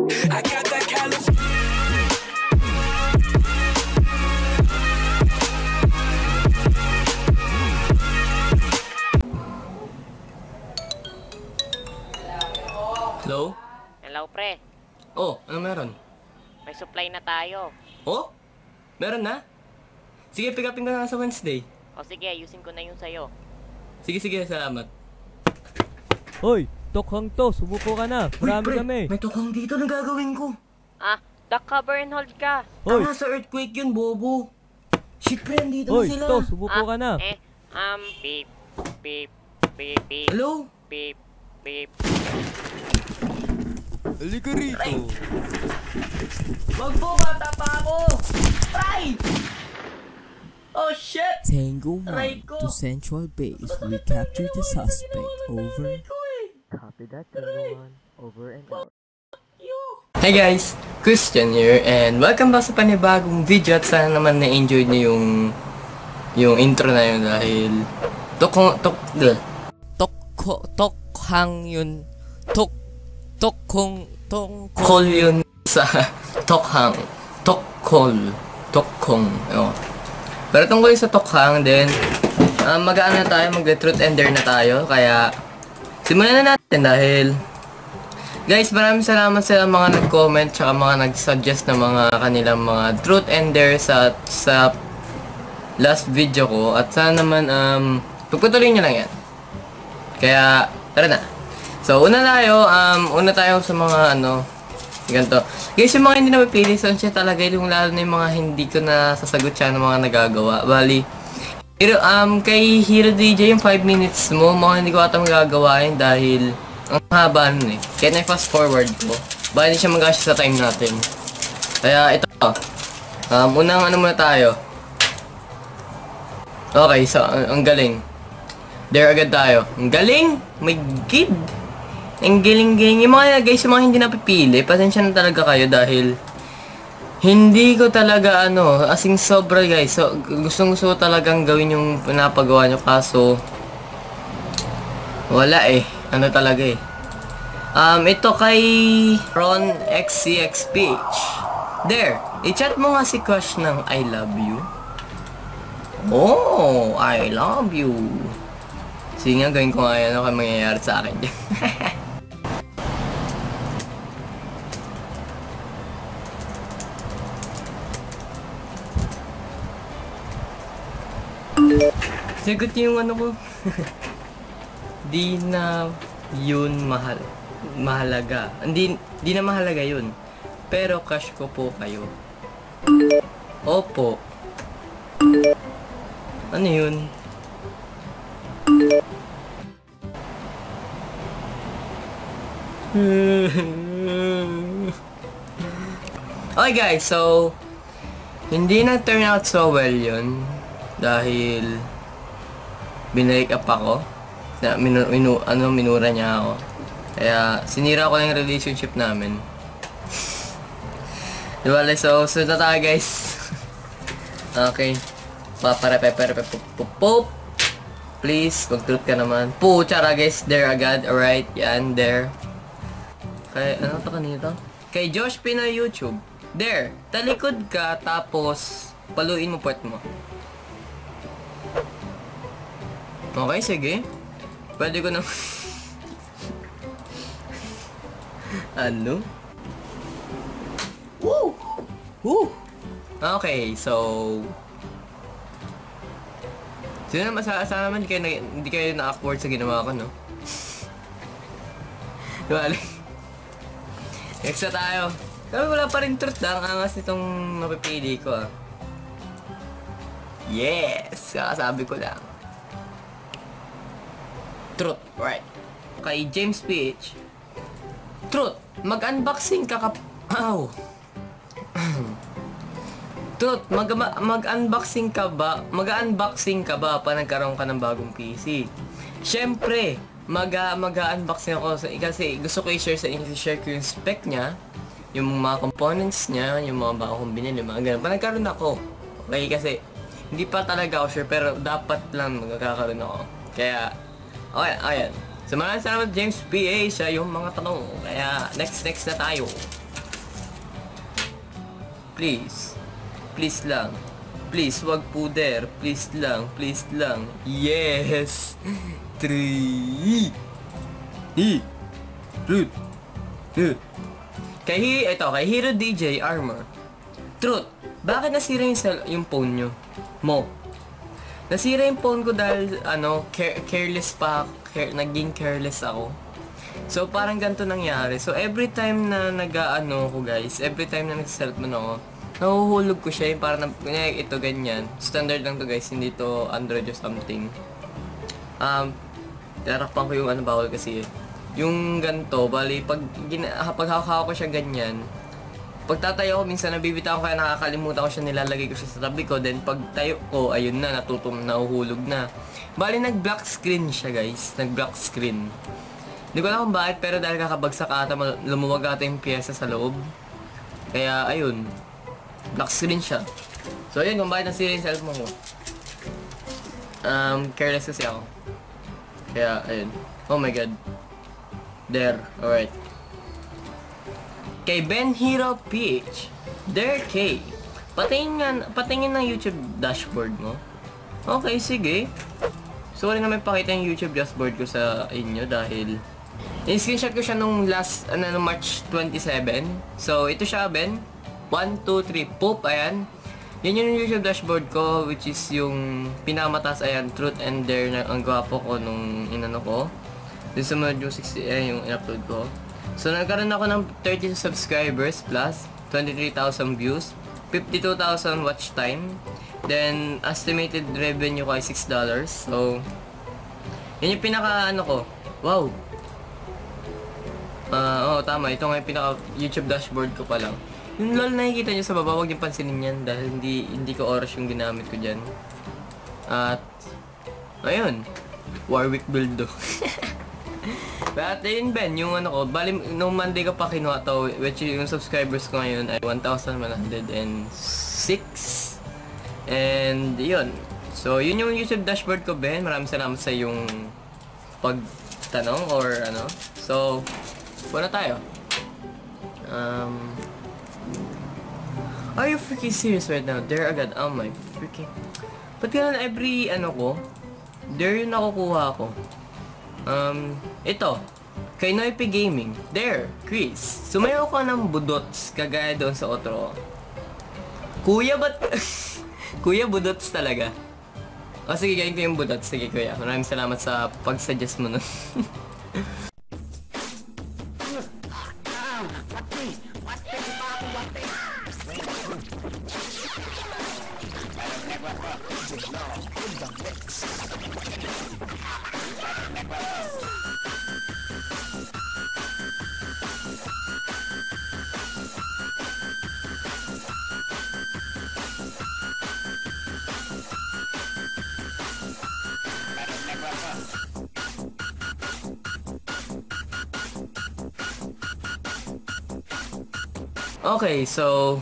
I got that California. Hello? Hello, pre. Oh, ano meron? May supply na tayo. Oh? Meron na? Sige, pick upin ko na sa Wednesday. O sige, ayusin ko na yung sayo. Sige, salamat. Hoy, tokhang to, sumuko ka na. Marami Uy, pre, kami. may tukang dito na gagawin ko. Duck cover and hold ka. Hoy, Tama sa earthquake yun, bobo. Shit, pre, nandito hoy, na sila. to, sumuko ka na. Beep, beep, beep, beep, Hello? beep, beep. Halika rito. Wag po, bata pa ako! Try! Oh, shit! Tango 1 Aray ko. to Central Base. We captured the suspect. Over. Copy that, Tango 1. Over and out. Hey guys! Christian here, and welcome back sa panibagong video at sana naman na-enjoy niyo yung intro na yun dahil Tokhang yun. Tokhang. call yun sa tokhang. Tokhong. Ano. Pero tungkol sa tokhang din, mag-ano na tayo, mag-truth and dare na tayo, kaya simulan na natin dahil guys, maraming salamat sa mga nag-comment tsaka mga nag-suggest na mga kanilang mga truth and dare sa last video ko. At sana naman, pagpatuloy nyo lang yan. Kaya, tara na. So, una tayo sa mga ganito. Guys, yung mga hindi na mapili, so siya talaga yung lalo na yung mga hindi ko na sasagot siya ng mga nagagawa. Bali, kay Hero DJ yung 5 minutes mo, mga hindi ko ata magagawa yun dahil ang haba nun eh. Kaya na-fast forward ko. Baka hindi siya mag-asya sa time natin. Kaya ito. Unang muna tayo. Okay, so ang galing. There agad tayo. Ang galing! My God! Ang galing-galing. Yung mga guys, yung mga hindi napipili, pasensya na talaga kayo dahil hindi ko talaga asing sobra guys. So, gustong-gusto ko talagang gawin yung pinapagawa nyo kaso wala eh. Talaga eh. Ito kay Ron XCXPH. There, i-chat mo nga si Crush ng I love you. Oh, I love you. Sige nga, gawin ko nga yan. Ano mangyayari sa akin dyan. Sagot yung ko. Di na yun mahalaga. Hindi na mahalaga yun. Pero crush ko po kayo. Opo. Ano yun? Okay guys, so hindi na turn out so well yun dahil binake up ako. Minura niya ako. Kaya, sinira ko yung relationship namin. Diba, so na tayo guys. Okay. Pop. Please, mag-truth ka naman. Tsara guys, there agad. Alright, yan, there. Kay, ano to kanito? Kay Josh Pinoy YouTube. There, talikod ka, tapos, paluin mo part mo. Okay, sige. Pwede ko na... Ano? Woo! Woo! Okay, so... Sino naman sana naman hindi kayo na-awkward sa ginawa ko, no? Diba? Next na tayo. Pero wala pa rin truth lang. Angas nitong mapipili ko, ah. Yes! Kakasabi ko lang. Truth, right. Kay James PH. Truth, mag-unboxing ka Ow! Truth, mag-unboxing ka ba? Mag-unboxing ka ba pa nagkaroon ka ng bagong PC? Siyempre, mag-unboxing ako kasi gusto ko i-share sa inyo, share ko yung spec niya, yung mga components niya, yung mga bago kong binili, mga ganun. Pa nagkaroon ako. Okay, kasi hindi pa talaga ako sure pero dapat lang magkakaroon ako. Kaya okay, ayan. So maraming salamat James PA sa yung mga tanong. Kaya next na tayo. Please. Please lang. Please, wag puder. Please lang. Please lang. Yes! 3. Truth. Kay Hero DJ Armor. Truth. Bakit nasira yung phone nyo? Nasira yung phone ko dahil, careless pa. Naging careless ako. So, parang ganito nangyari. So, every time na ko guys, every time na nag-cellphone ako, nahuhulog ko siya yung parang, ito ganyan. Standard lang to guys, hindi to Android or something. Tarapan ko yung bawal kasi yung ganito, bali, pag hawak ko siya ganyan, pag tatayo ko, minsan nabibitaw ko kaya nakakalimutan ko siya, nilalagay ko siya sa tabi ko, then pag tayo ko, ayun na, nahuhulog na. Bali, nag-black screen siya guys, nag-black screen. Hindi ko alam kung bakit, pero dahil kakabagsak ata, lumuwag ata yung pyesa sa loob. Kaya, ayun, black screen siya. So, ayun, kung bakit nasira yung cellphone ko. Careless kasi ako. Kaya, ayun. Oh my god. There, alright. Kay Ben Hero Peach. There, Kay. Patingin ng YouTube dashboard mo. Okay, sige. Sorry na may pakita yung YouTube dashboard ko sa inyo dahil in-screenshot ko siya nung last, March 27. So, ito siya, Ben. 1, 2, 3, poop, ayan. Yan yung YouTube dashboard ko, which is yung pinamataas, ayan, Truth and Dare na ang gwapo ko nung ko. Dun sa mga 60, yung in-upload ko. So, nagkaroon ako ng 30 subscribers plus 23,000 views, 52,000 watch time, then estimated revenue ko ay $6. So, yun yung pinaka ko. Wow! Tama. Ito nga yung pinaka YouTube dashboard ko pa lang. Yung lol nakikita nyo sa baba, huwag yung pansinin yan dahil hindi ko oras yung ginamit ko dyan. At, ayun. Warwick build do. But ayun Ben, yung ko, bali nung Monday ko pa kinuha to, which yung subscribers ko ngayon ay 1,106. And yun. So yun yung YouTube dashboard ko Ben, maraming salamat sa yung pagtanong or So, wala tayo. Are you freaking serious right now? There agad, oh my freaking... Ba't ganun every ko? There yung nakukuha ko. Ito. Kay Noipi Gaming. There, Chris. Sumayaw ka ng budots kagaya doon sa outro. Kuya, ba't... Kuya, budots talaga. O sige, gawin ko yung budots. Sige, kuya. Maraming salamat sa pag-suggest mo nun. Okay, so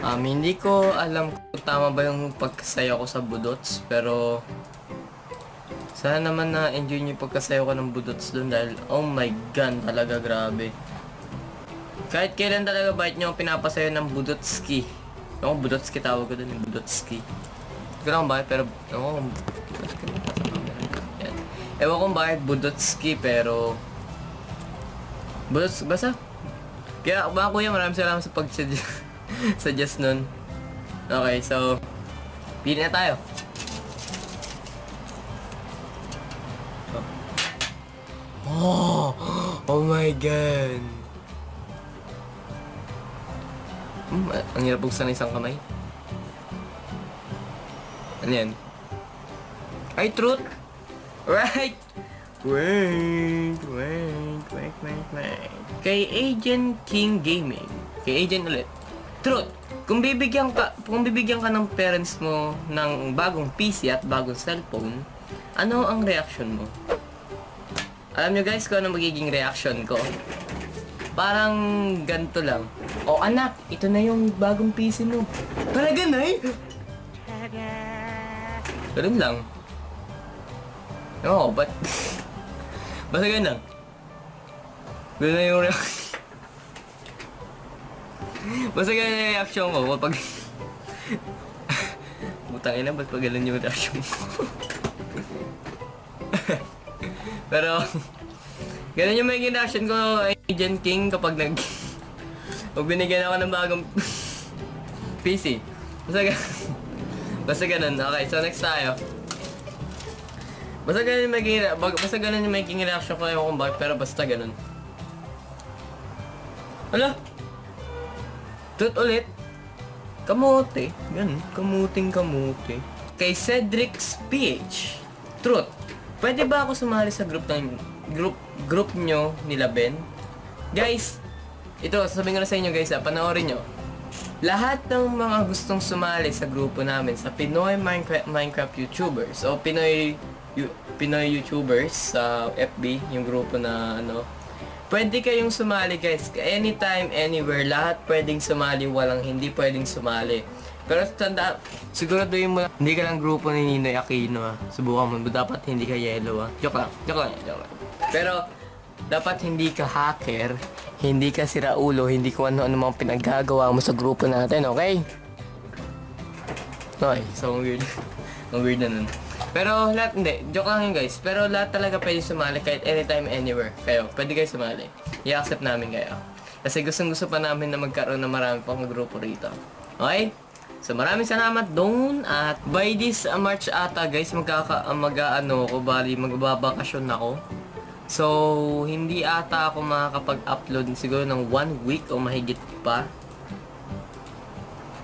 hindi ko alam kung tama ba yung pagkasaya ko sa budots, pero sana naman na enjoy niyo pagkasaya ko ng budots doon dahil oh my god, talaga grabe. Kahit kailan talaga bait niyo pinapasaya ng budotski. Ako budotski tawag ko doon, yung budotski. Hindi ko lang bakit, pero ewan kong bakit budotski, pero budots, basta kaya mga kuya, maraming salamat sa pag-suggest nun. Okay, so pili na tayo. Oh my god. Ang hirap buksan ng isang kamay. Ano yan? Ay, Truth! Right! Wait. Kay Agent King Gaming. Kay Agent ulit. Truth, kung bibigyan ka ng parents mo ng bagong PC at bagong cellphone, ano ang reaction mo? Alam nyo guys kung ano magiging reaction ko? Parang ganito lang. Oh anak, ito na yung bagong PC mo. Talaga na eh? Ganun lang. Oo, but... Basta ganun lang. Ganun na yung reaction. Basta ganun yung reaction ko kapag... Butang ina, ba't pa ganun yung reaction ko? Pero, ganun yung may reaction ko, Agent King, kapag pag binigyan ako ng bagong PC. Basta ganun. Okay, so next tayo. Basta ganun yung making reaction ko, ewan kung bakit, pero basta ganun. Hala? Truth ulit? Kamote. Ganun. Kamuting kamote. Kay Cedric Speech. Truth. Pwede ba ako sumali sa group nyo nila Ben? Guys, ito, sasabihin ko na sa inyo guys, panoorin nyo. Lahat ng mga gustong sumali sa grupo namin sa Pinoy Minecraft YouTubers o Pinoy YouTubers sa FB, yung grupo na ano, pwede kayong sumali guys. Anytime, anywhere, lahat pwedeng sumali, walang hindi pwedeng sumali. Pero tanda, siguraduhin mo, hindi ka lang grupo ni Ninoy Aquino ha. Subukan mo, dapat hindi ka yellow ha. Joke lang. Pero, dapat hindi ka hacker, hindi ka siraulo, hindi ko ano-ano mga pinaggagawa mo sa grupo natin, okay? Okay, so weird. Ang weird na nun. Pero lahat, hindi, joke lang yun guys. Pero lahat talaga pwede sumali kahit anytime, anywhere. Kayo, pwede kayo sumali. I-accept namin kayo. Kasi gustong-gusto pa namin na magkaroon ng marami pang grupo rito. Okay? So maraming salamat doon at by this March ata guys, magbabakasyon ako. So, hindi ata ako makakapag-upload siguro ng 1 week o mahigit pa.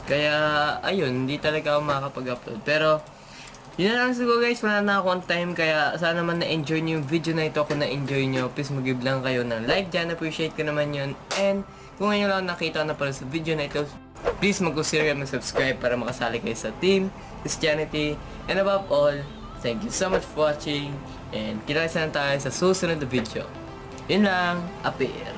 Kaya, ayun, hindi talaga ako makakapag-upload. Pero, yun na lang siguro guys, wala na akong time. Kaya, sana naman na-enjoy nyo yung video na ito. Kung na-enjoy nyo, please mag-give lang kayo ng like dyan. Appreciate ko naman yun. And, kung ngayon lang nakita na pala sa video na ito, please mag-consider mag-subscribe para makasali kayo sa Team Christianity. And above all, thank you so much for watching. And kita-kita na tayo sa susunod na video. Yun lang, appear.